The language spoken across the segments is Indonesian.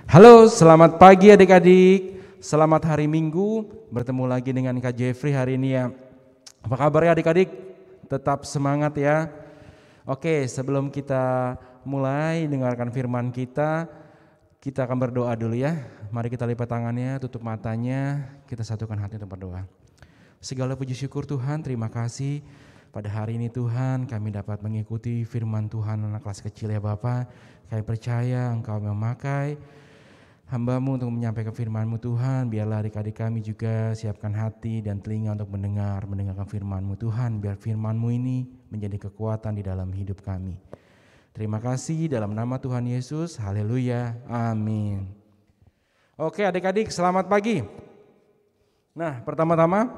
Halo, selamat pagi adik-adik. Selamat hari Minggu. Bertemu lagi dengan Kak Jeffrey hari ini ya. Apa kabar ya adik-adik? Tetap semangat ya. Oke, sebelum kita mulai dengarkan firman kita akan berdoa dulu ya. Mari kita lipat tangannya, tutup matanya, kita satukan hati untuk berdoa. Segala puji syukur Tuhan, terima kasih pada hari ini Tuhan kami dapat mengikuti firman Tuhan anak kelas kecil ya Bapak. Kami percaya Engkau memakai hamba-Mu untuk menyampaikan firman-Mu Tuhan. Biarlah adik-adik kami juga siapkan hati dan telinga untuk mendengarkan firman-Mu Tuhan. Biar firman-Mu ini menjadi kekuatan di dalam hidup kami. Terima kasih dalam nama Tuhan Yesus. Haleluya. Amin. Oke adik-adik, selamat pagi. Nah, pertama-tama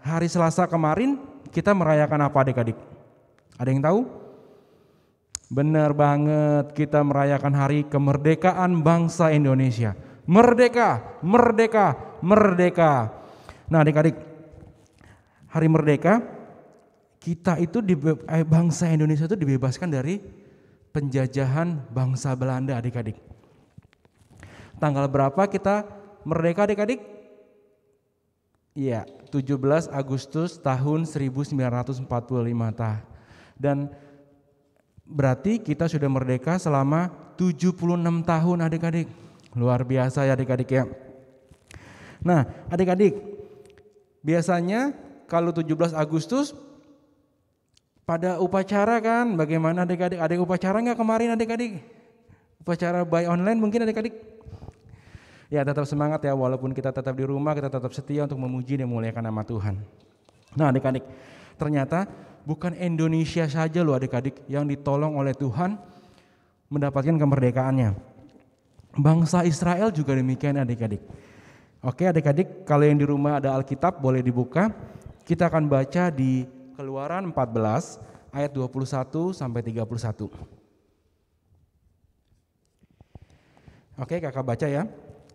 hari Selasa kemarin kita merayakan apa adik-adik? Ada yang tahu? Benar banget, kita merayakan hari kemerdekaan bangsa Indonesia. Merdeka, merdeka, merdeka. Nah adik-adik, hari merdeka kita itu bangsa Indonesia itu dibebaskan dari penjajahan bangsa Belanda adik-adik. Tanggal berapa kita merdeka adik-adik? Iya, 17 Agustus tahun 1945. Dan berarti kita sudah merdeka selama 76 tahun adik-adik. Luar biasa ya adik-adik ya. Nah adik-adik, biasanya kalau 17 Agustus pada upacara kan, bagaimana adik-adik? Ada upacara nggak kemarin adik-adik? Upacara by online mungkin adik-adik? Ya tetap semangat ya, walaupun kita tetap di rumah, kita tetap setia untuk memuji dan memuliakan nama Tuhan. Nah adik-adik, ternyata bukan Indonesia saja loh adik-adik yang ditolong oleh Tuhan mendapatkan kemerdekaannya. Bangsa Israel juga demikian adik-adik. Oke adik-adik, kalau yang di rumah ada Alkitab boleh dibuka. Kita akan baca di Keluaran 14 ayat 21 sampai 31. Oke kakak baca ya,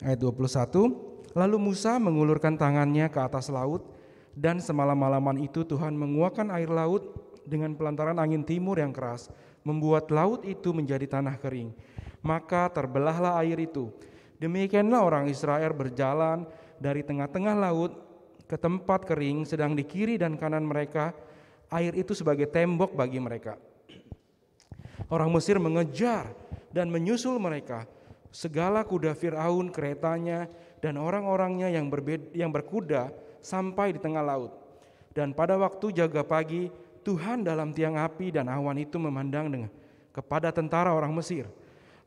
ayat 21. Lalu Musa mengulurkan tangannya ke atas laut, dan semalam-malaman itu Tuhan menguakkan air laut dengan pelantaran angin timur yang keras, membuat laut itu menjadi tanah kering. Maka terbelahlah air itu. Demikianlah orang Israel berjalan dari tengah-tengah laut ke tempat kering, sedang di kiri dan kanan mereka air itu sebagai tembok bagi mereka. Orang Mesir mengejar dan menyusul mereka. Segala kuda Firaun, keretanya, dan orang-orangnya yang berkuda sampai di tengah laut. Dan pada waktu jaga pagi, Tuhan dalam tiang api dan awan itu memandang kepada tentara orang Mesir.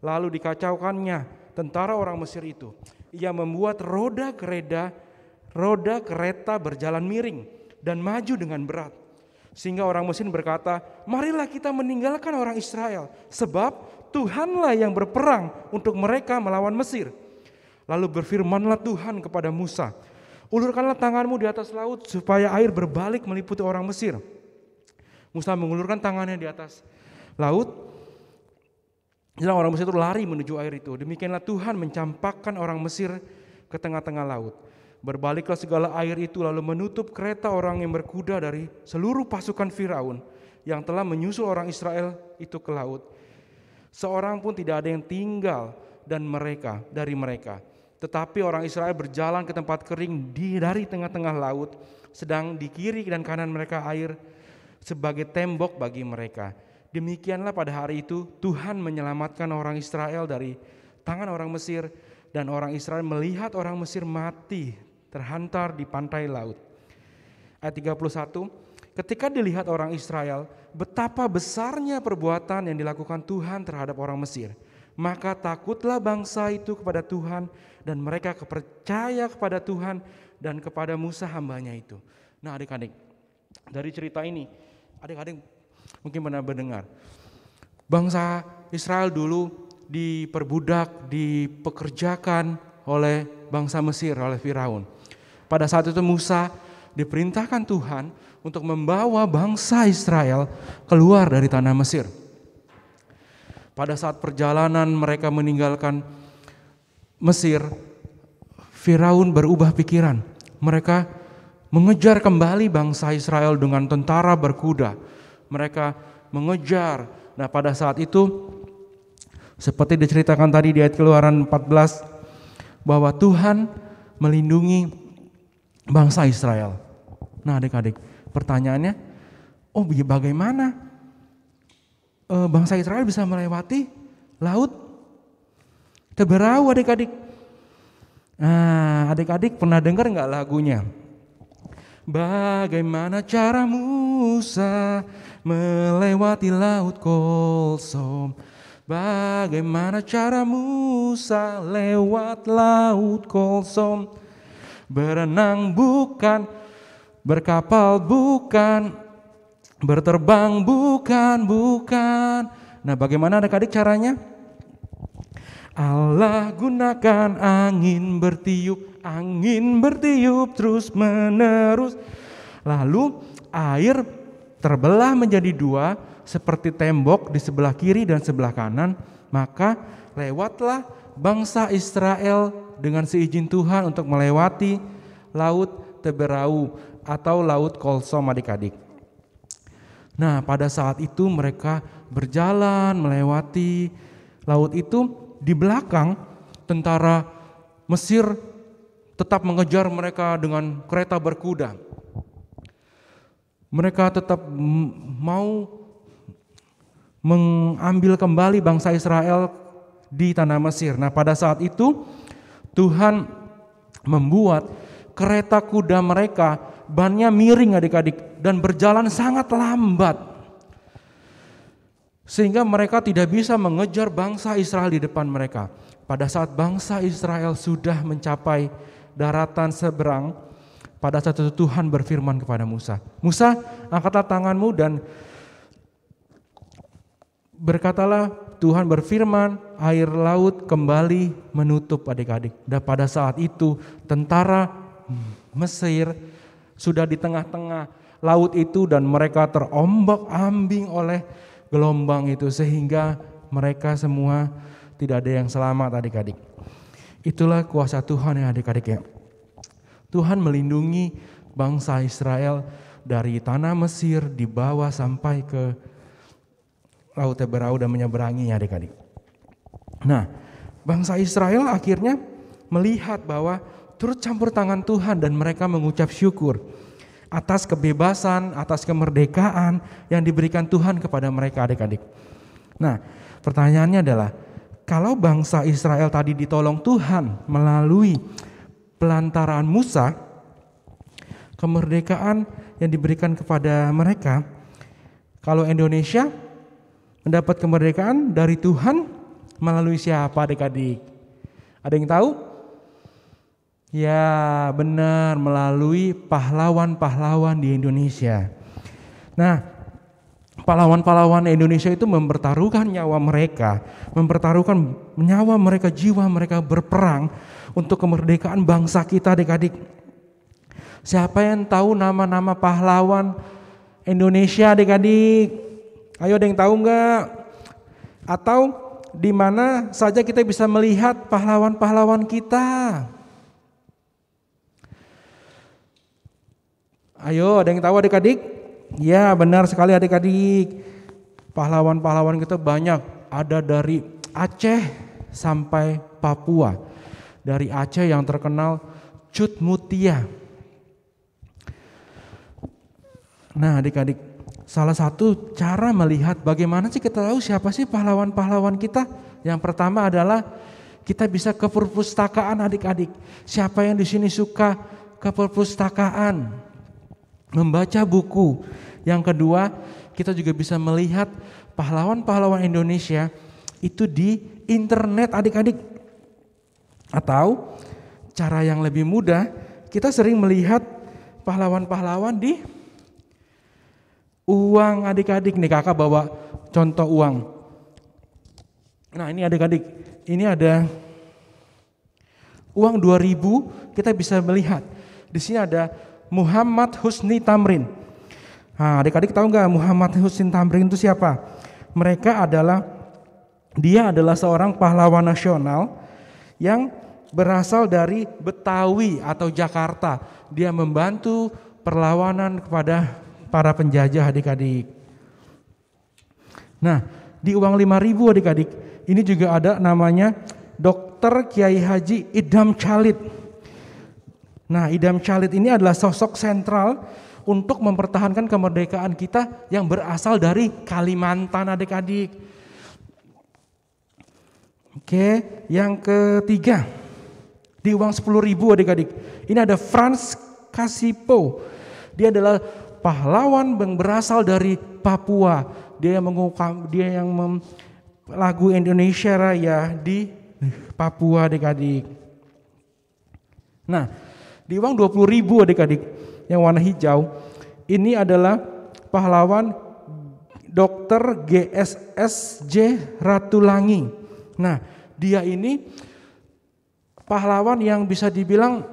Lalu dikacaukannya tentara orang Mesir itu. Ia membuat roda kereta berjalan miring dan maju dengan berat. Sehingga orang Mesir berkata, marilah kita meninggalkan orang Israel, sebab Tuhanlah yang berperang untuk mereka melawan Mesir. Lalu berfirmanlah Tuhan kepada Musa, ulurkanlah tanganmu di atas laut supaya air berbalik meliputi orang Mesir. Musa mengulurkan tangannya di atas laut, dan orang Mesir itu lari menuju air itu. Demikianlah Tuhan mencampakkan orang Mesir ke tengah-tengah laut. Berbaliklah segala air itu lalu menutup kereta orang yang berkuda dari seluruh pasukan Firaun yang telah menyusul orang Israel itu ke laut. Seorang pun tidak ada yang tinggal dari mereka. Tetapi orang Israel berjalan ke tempat kering dari tengah-tengah laut, sedang di kiri dan kanan mereka air sebagai tembok bagi mereka. Demikianlah pada hari itu Tuhan menyelamatkan orang Israel dari tangan orang Mesir, dan orang Israel melihat orang Mesir mati terhantar di pantai laut. Ayat 31, ketika dilihat orang Israel betapa besarnya perbuatan yang dilakukan Tuhan terhadap orang Mesir, maka takutlah bangsa itu kepada Tuhan, dan mereka percaya kepada Tuhan dan kepada Musa hambanya itu. Nah adik-adik, dari cerita ini adik-adik mungkin pernah mendengar bangsa Israel dulu diperbudak, dipekerjakan oleh bangsa Mesir, oleh Firaun. Pada saat itu Musa diperintahkan Tuhan untuk membawa bangsa Israel keluar dari tanah Mesir. Pada saat perjalanan mereka meninggalkan Mesir, Firaun berubah pikiran. Mereka mengejar kembali bangsa Israel dengan tentara berkuda. Mereka mengejar. Nah pada saat itu Seperti diceritakan tadi di ayat Keluaran 14 bahwa Tuhan melindungi bangsa Israel. Nah adik-adik, pertanyaannya, bagaimana bangsa Israel bisa melewati laut Teberau adik-adik? Nah adik-adik pernah dengar nggak lagunya? Bagaimana cara Musa melewati laut Kolsom? Bagaimana cara Musa lewat laut Kolsom? Berenang bukan, berkapal bukan, berterbang bukan. Nah bagaimana adik-adik caranya? Allah gunakan angin bertiup terus menerus. Lalu air terbelah menjadi dua seperti tembok di sebelah kiri dan sebelah kanan. Maka lewatlah bangsa Israel dengan seizin Tuhan untuk melewati laut Teberau atau laut Kolsom adik-adik. Nah pada saat itu mereka berjalan melewati laut itu. Di belakang tentara Mesir tetap mengejar mereka dengan kereta berkuda. Mereka tetap mau mengambil kembali bangsa Israel di tanah Mesir. Nah pada saat itu Tuhan membuat kereta kuda mereka bannya miring adik-adik dan berjalan sangat lambat. Sehingga mereka tidak bisa mengejar bangsa Israel di depan mereka. Pada saat bangsa Israel sudah mencapai daratan seberang, pada saat itu Tuhan berfirman kepada Musa, Musa, angkatlah tanganmu dan berkatalah, Tuhan berfirman, air laut kembali menutup adik-adik. Dan pada saat itu tentara Mesir sudah di tengah-tengah laut itu dan mereka terombak-ambing oleh gelombang itu sehingga mereka semua tidak ada yang selamat adik-adik. Itulah kuasa Tuhan ya adik-adik ya. Tuhan melindungi bangsa Israel dari tanah Mesir dibawa sampai ke Laut Teberau dan menyeberanginya adik-adik. Nah bangsa Israel akhirnya melihat bahwa turut campur tangan Tuhan dan mereka mengucap syukur atas kebebasan, atas kemerdekaan yang diberikan Tuhan kepada mereka adik-adik. Nah pertanyaannya adalah, kalau bangsa Israel tadi ditolong Tuhan melalui pelantaran Musa, kemerdekaan yang diberikan kepada mereka, kalau Indonesia mendapat kemerdekaan dari Tuhan melalui siapa adik-adik? Ada yang tahu? Ya benar, melalui pahlawan-pahlawan di Indonesia. Nah pahlawan-pahlawan Indonesia itu mempertaruhkan nyawa mereka, mempertaruhkan nyawa mereka, jiwa mereka berperang untuk kemerdekaan bangsa kita adik-adik. Siapa yang tahu nama-nama pahlawan Indonesia adik-adik? Ayo ada yang tahu enggak? Atau di mana saja kita bisa melihat pahlawan-pahlawan kita? Ayo, ada yang tahu adik-adik? Ya, benar sekali adik-adik. Pahlawan-pahlawan kita banyak. Ada dari Aceh sampai Papua. Dari Aceh yang terkenal Cut Mutia. Nah, adik-adik, salah satu cara melihat bagaimana sih kita tahu siapa sih pahlawan-pahlawan kita? Yang pertama adalah kita bisa ke perpustakaan adik-adik. Siapa yang di sini suka ke perpustakaan? Membaca buku. Yang kedua, kita juga bisa melihat pahlawan-pahlawan Indonesia itu di internet adik-adik. Atau cara yang lebih mudah, kita sering melihat pahlawan-pahlawan di uang adik-adik. Nih kakak bawa contoh uang. Nah ini adik-adik, ini ada uang 2000, kita bisa melihat. Di sini ada Muhammad Husni Tamrin. Nah, adik-adik tahu nggak Muhammad Husni Tamrin itu siapa? Dia adalah seorang pahlawan nasional yang berasal dari Betawi atau Jakarta. Dia membantu perlawanan kepada para penjajah adik-adik. Nah, di uang 5.000 adik-adik, Ini juga ada namanya Dr. Kiai Haji Idham Chalid. Nah, Idham Chalid ini adalah sosok sentral untuk mempertahankan kemerdekaan kita yang berasal dari Kalimantan, adik-adik. Oke, yang ketiga, di uang 10.000 adik-adik. Ini ada Franz Kasipo. Dia adalah pahlawan yang berasal dari Papua. Dia yang lagu Indonesia Raya di Papua, adik-adik. Nah, di uang 20.000 adik-adik yang warna hijau, ini adalah pahlawan Dr. GSSJ Ratulangi. Nah, dia ini pahlawan yang bisa dibilang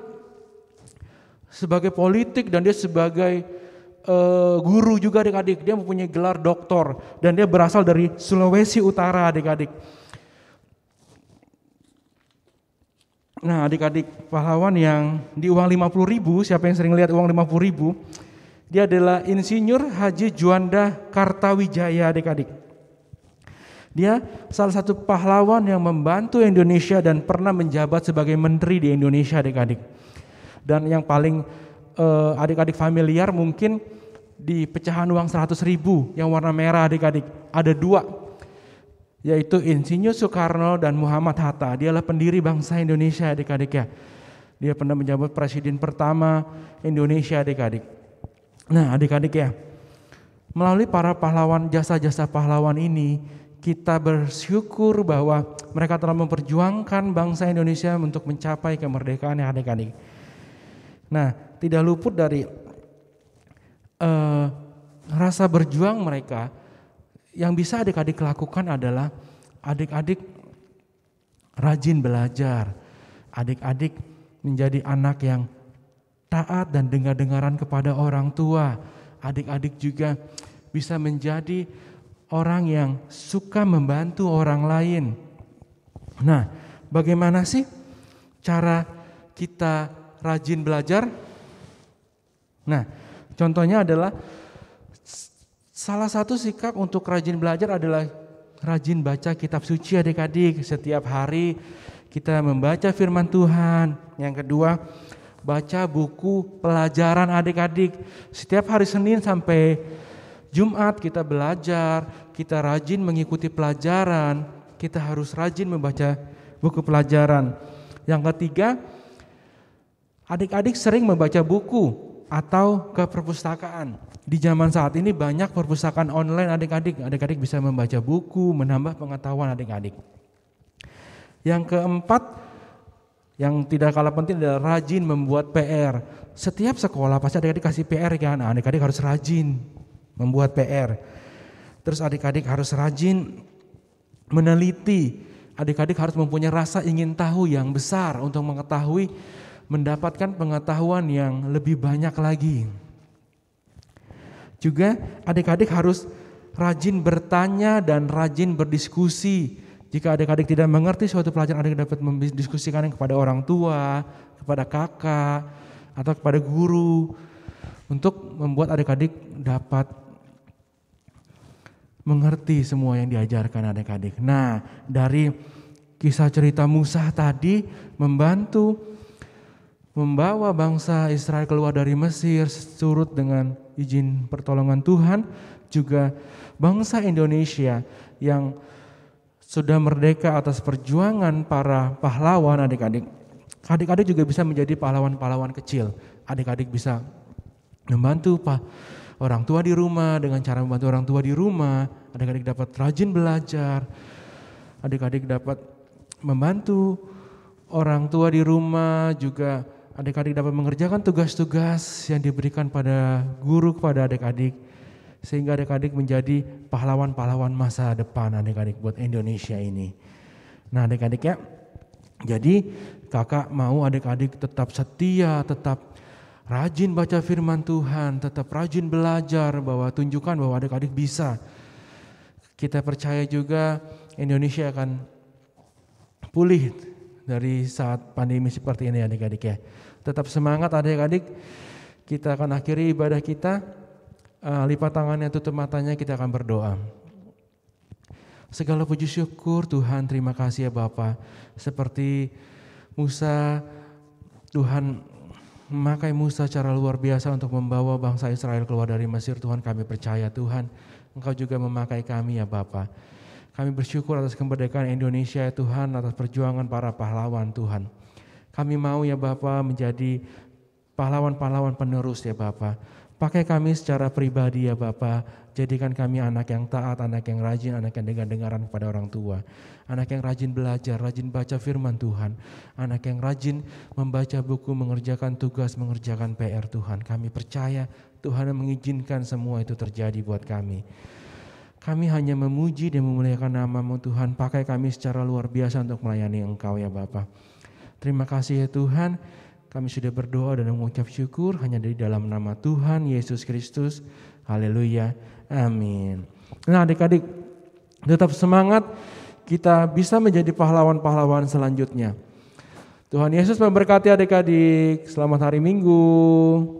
sebagai politik dan dia sebagai guru juga, adik-adik. Dia mempunyai gelar doktor dan dia berasal dari Sulawesi Utara, adik-adik. Nah, adik-adik, pahlawan yang di uang 50.000, siapa yang sering lihat uang 50.000? Dia adalah Insinyur Haji Juanda Kartawijaya, adik-adik. Dia salah satu pahlawan yang membantu Indonesia dan pernah menjabat sebagai menteri di Indonesia, adik-adik. Dan yang paling adik-adik familiar mungkin di pecahan uang 100.000 yang warna merah, adik-adik. Ada dua, yaitu Insinyur Soekarno dan Muhammad Hatta. Dialah pendiri bangsa Indonesia, adik-adik ya. Dia pernah menjabat presiden pertama Indonesia, adik-adik. Nah, adik-adik ya, melalui para pahlawan, jasa-jasa pahlawan ini, kita bersyukur bahwa mereka telah memperjuangkan bangsa Indonesia untuk mencapai kemerdekaan, ya adik-adik. Nah, tidak luput dari rasa berjuang mereka. Yang bisa adik-adik lakukan adalah adik-adik rajin belajar, adik-adik menjadi anak yang taat dan dengar-dengaran kepada orang tua, adik-adik juga bisa menjadi orang yang suka membantu orang lain. Nah, bagaimana sih cara kita rajin belajar? Nah, contohnya adalah salah satu sikap untuk rajin belajar adalah rajin baca kitab suci, adik-adik. Setiap hari kita membaca firman Tuhan. Yang kedua, baca buku pelajaran, adik-adik. Setiap hari Senin sampai Jumat kita belajar, kita rajin mengikuti pelajaran, kita harus rajin membaca buku pelajaran. Yang ketiga, adik-adik sering membaca buku atau ke perpustakaan. Di zaman saat ini banyak perpustakaan online, adik-adik. Adik-adik bisa membaca buku, menambah pengetahuan adik-adik. Yang keempat, yang tidak kalah penting adalah rajin membuat PR. Setiap sekolah pasti adik-adik kasih PR kan. Nah, adik-adik harus rajin membuat PR. Terus adik-adik harus rajin meneliti. Adik-adik harus mempunyai rasa ingin tahu yang besar untuk mengetahui, mendapatkan pengetahuan yang lebih banyak lagi. Juga adik-adik harus rajin bertanya dan rajin berdiskusi. Jika adik-adik tidak mengerti suatu pelajaran, adik dapat mendiskusikannya kepada orang tua, kepada kakak, atau kepada guru, untuk membuat adik-adik dapat mengerti semua yang diajarkan adik-adik. Nah, dari kisah cerita Musa tadi membantu membawa bangsa Israel keluar dari Mesir surut dengan izin pertolongan Tuhan, juga bangsa Indonesia yang sudah merdeka atas perjuangan para pahlawan, adik-adik. Adik-adik juga bisa menjadi pahlawan-pahlawan kecil. Adik-adik bisa membantu orang tua di rumah dengan cara membantu orang tua di rumah. Adik-adik dapat rajin belajar. Adik-adik dapat membantu orang tua di rumah, juga adik-adik dapat mengerjakan tugas-tugas yang diberikan pada guru kepada adik-adik, sehingga adik-adik menjadi pahlawan-pahlawan masa depan adik-adik buat Indonesia ini. Nah, adik-adik ya, jadi kakak mau adik-adik tetap setia, tetap rajin baca firman Tuhan, tetap rajin belajar, bahwa tunjukkan bahwa adik-adik bisa. Kita percaya juga Indonesia akan pulih dari saat pandemi seperti ini, adik-adik ya. Tetap semangat adik-adik. Kita akan akhiri ibadah kita. Lipat tangannya, tutup matanya, kita akan berdoa. Segala puji syukur Tuhan, terima kasih ya Bapa. Seperti Musa, Tuhan memakai Musa secara luar biasa untuk membawa bangsa Israel keluar dari Mesir. Tuhan, kami percaya Tuhan, Engkau juga memakai kami ya Bapa. Kami bersyukur atas kemerdekaan Indonesia ya Tuhan, atas perjuangan para pahlawan Tuhan. Kami mau ya Bapa menjadi pahlawan-pahlawan penerus ya Bapa. Pakai kami secara pribadi ya Bapa, jadikan kami anak yang taat, anak yang rajin, anak yang dengar-dengaran kepada orang tua. Anak yang rajin belajar, rajin baca firman Tuhan. Anak yang rajin membaca buku, mengerjakan tugas, mengerjakan PR Tuhan. Kami percaya Tuhan yang mengizinkan semua itu terjadi buat kami. Kami hanya memuji dan memuliakan nama-Mu Tuhan, pakai kami secara luar biasa untuk melayani Engkau ya Bapa. Terima kasih ya Tuhan. Kami sudah berdoa dan mengucap syukur hanya di dalam nama Tuhan Yesus Kristus. Haleluya. Amin. Nah adik-adik, tetap semangat, kita bisa menjadi pahlawan-pahlawan selanjutnya. Tuhan Yesus memberkati adik-adik. Selamat hari Minggu.